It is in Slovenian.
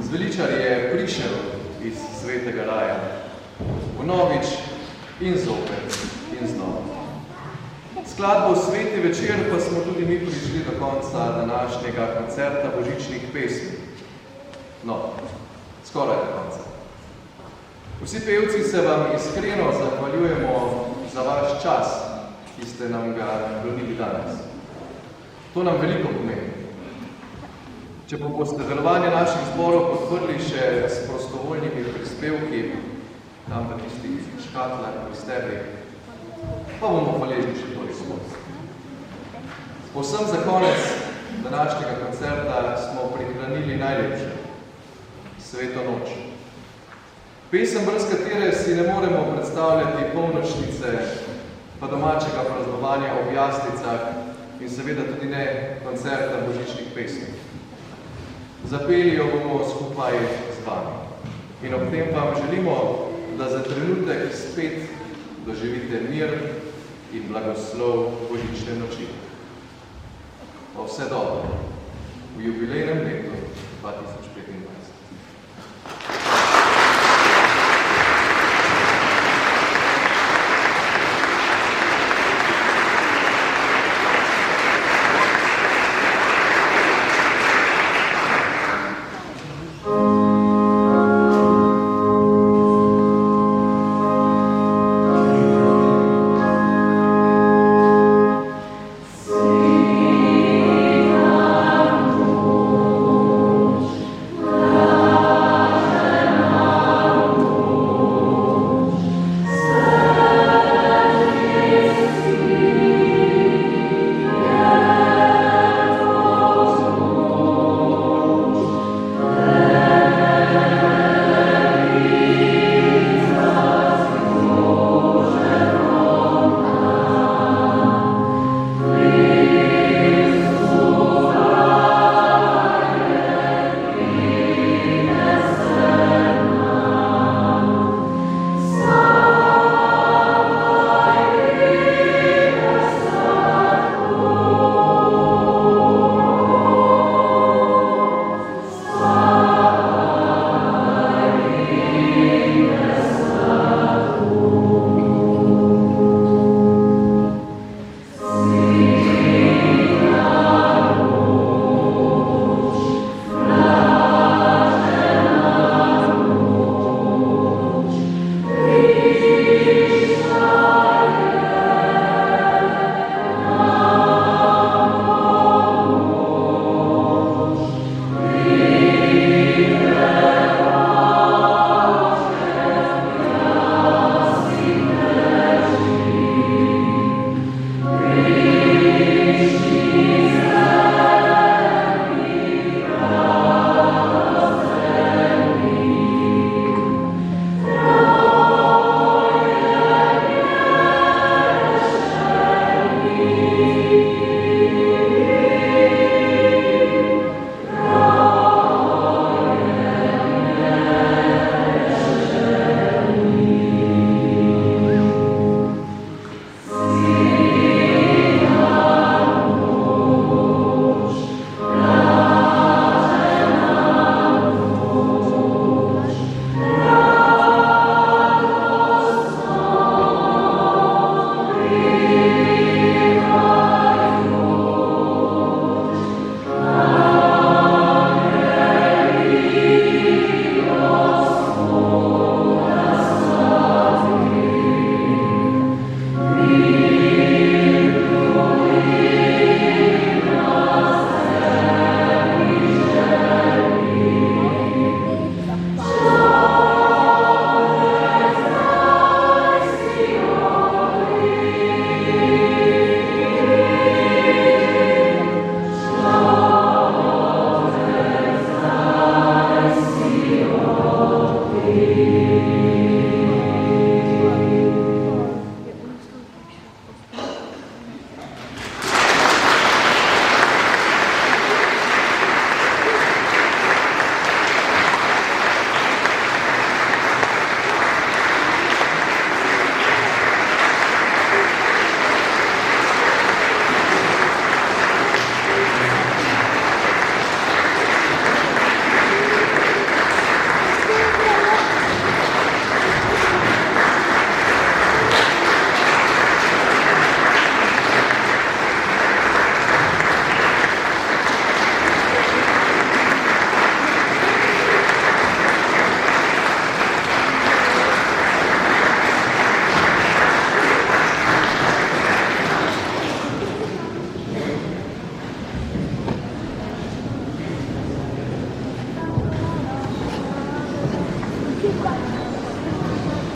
Zveličar je prišel iz svetega raja, vnovič in zopet in znova. Skladbo Sveti večer pa smo tudi mi prišli do konca današnjega koncerta božičnih pesmi. No, skoraj do konca. Vsi pevci se vam iskreno zahvaljujemo za vaš čas, ki ste nam ga naklonili danes. To nam veliko pomeni. Če pa boste delovanje naših zborov podprli še s prostovoljnimi prispevki, tam v tistih škatlah, pri stebi, pa bomo hvaležni še toliko bolj. Povsem za konec današnjega koncerta smo prihranili najlepše, Sveto noč. Pesem, brez katere si ne moremo predstavljati polnočnice, pa domačega praznovanja ob jaslicah in seveda tudi ne koncerta božičnih pesmi. Zapeli jo bomo skupaj z vami. In ob tem vam želimo, da za trenutek spet doživite mir in blagoslov božične noči. Pa vse dobro v jubilejnem letu 2005.